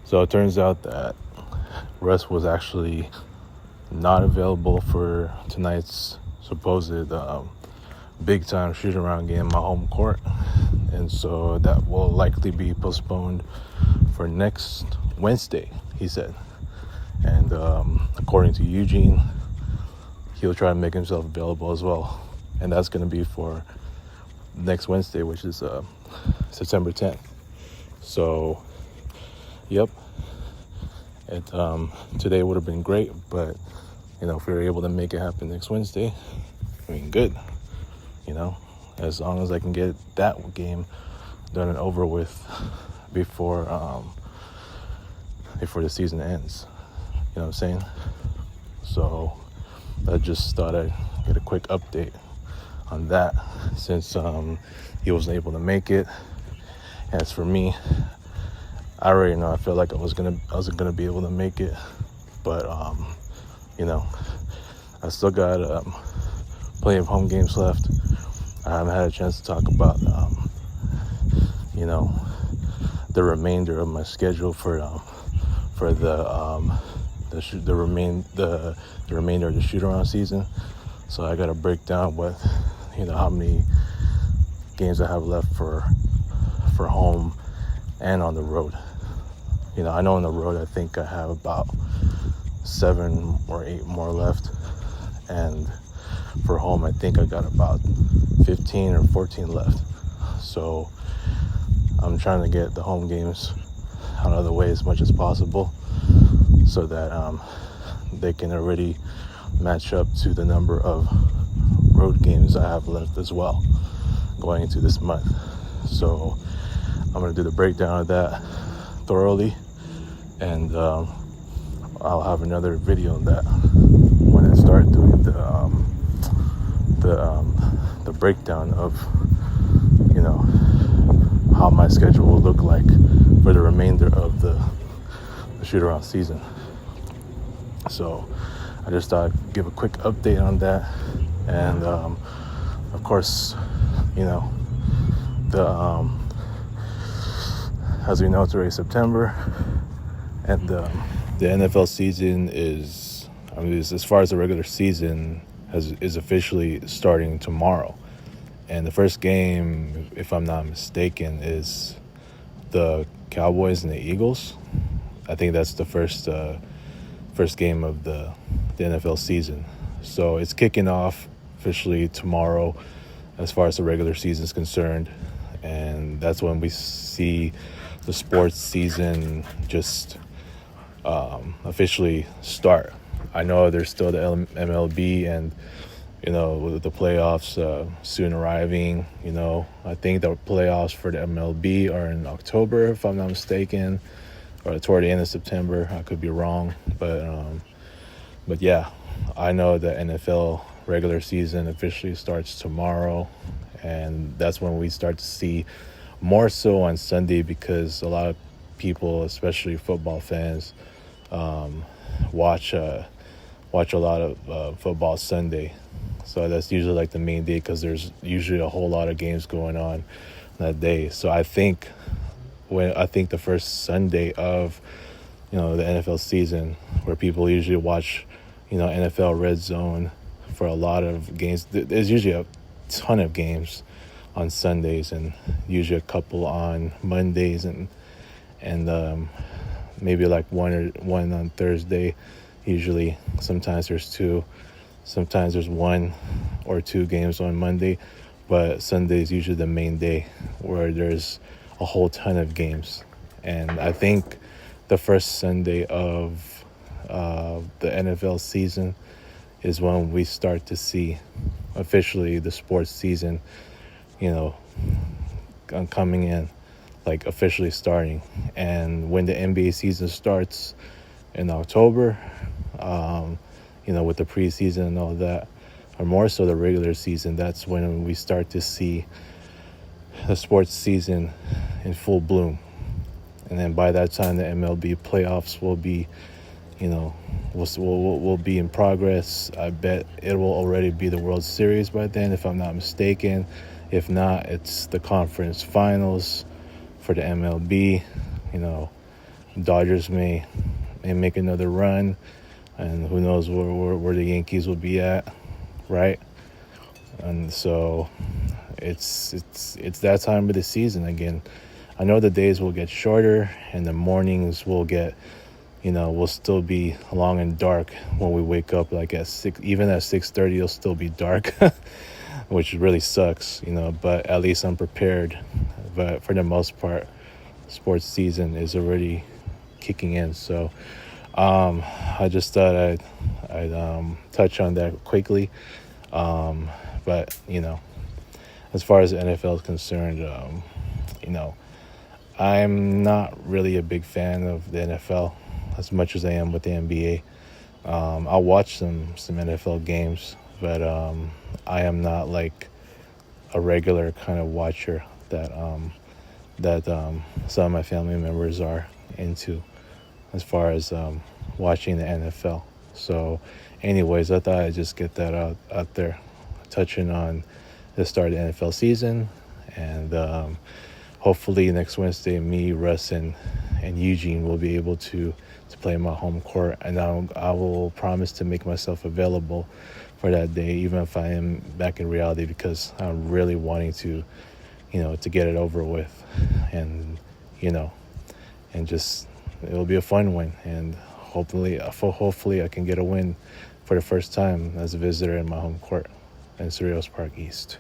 So it turns out that Russ was actually not available for tonight's supposed big-time shoot-around game in my home court. And so that will likely be postponed for next Wednesday, he said. And according to Eugene, he'll try to make himself available as well. And that's going to be for next Wednesday, which is September 10th. So, yep. Today would have been great, but, if we were able to make it happen next Wednesday, good. As long as I can get that game done and over with before the season ends. You know what I'm saying? So I just thought I'd get a quick update on that since he wasn't able to make it. As for me, I already know I felt like I wasn't gonna be able to make it, but I still got plenty of home games left. I haven't had a chance to talk about the remainder of my schedule for the remainder of the shoot-around season. So I got to break down how many games I have left for home and on the road. I know on the road I think I have about 7 or 8 more left, and for home I think I got about 15 or 14 left. So I'm trying to get the home games out of the way as much as possible so that they can already match up to the number of road games I have left as well going into this month. So I'm going to do the breakdown of that thoroughly, and I'll have another video on that when I start doing the breakdown of how my schedule will look like for the remainder of the shoot-around season. So I just thought I'd give a quick update on that, and of course, as we know, it's already September, and the NFL season is as far as the regular season is officially starting tomorrow. And the first game, if I'm not mistaken, is the Cowboys and the Eagles. I think that's the first game of the NFL season. So it's kicking off officially tomorrow as far as the regular season is concerned. And that's when we see the sports season just officially start. I know there's still the MLB and with the playoffs soon arriving, I think the playoffs for the MLB are in October, if I'm not mistaken, or toward the end of September. I could be wrong, but yeah, I know the NFL regular season officially starts tomorrow, and that's when we start to see more so on Sunday, because a lot of people, especially football fans, watch a lot of football Sunday. So that's usually like the main day, because there's usually a whole lot of games going on that day. So I think the first Sunday of the NFL season, where people usually watch NFL Red Zone for a lot of games. There's usually a ton of games on Sundays, and usually a couple on Mondays, and maybe like one on Thursday. Usually, sometimes there's 2. Sometimes there's 1 or 2 games on Monday, but Sunday is usually the main day where there's a whole ton of games. And I think the first Sunday of the NFL season is when we start to see officially the sports season, coming in, like officially starting. And when the NBA season starts in October, with the preseason and all that, or more so the regular season, that's when we start to see the sports season in full bloom. And then by that time, the MLB playoffs will be, we'll be in progress. I bet it will already be the World Series by then, if I'm not mistaken. If not, it's the conference finals for the MLB. You know, Dodgers may make another run, and who knows where the Yankees will be at, right? And so it's that time of the season again. I know the days will get shorter and the mornings will get, will still be long and dark when we wake up. Like at 6, even at 6:30, it'll still be dark, which really sucks, but at least I'm prepared. But for the most part, sports season is already kicking in. So I just thought I'd touch on that quickly. But, as far as the NFL is concerned, I'm not really a big fan of the NFL as much as I am with the NBA. I'll watch some NFL games, but I am not like a regular kind of watcher that some of my family members are into as far as watching the NFL. So anyways, I thought I'd just get that out there, touching on the start of the NFL season. And hopefully next Wednesday, me, Russ, and Eugene will be able to play in my home court. And I will promise to make myself available for that day, even if I am back in reality, because I'm really wanting to, to get it over with. And, and just, it'll be a fun win. And hopefully I can get a win for the first time as a visitor in my home court in Cerritos Park East.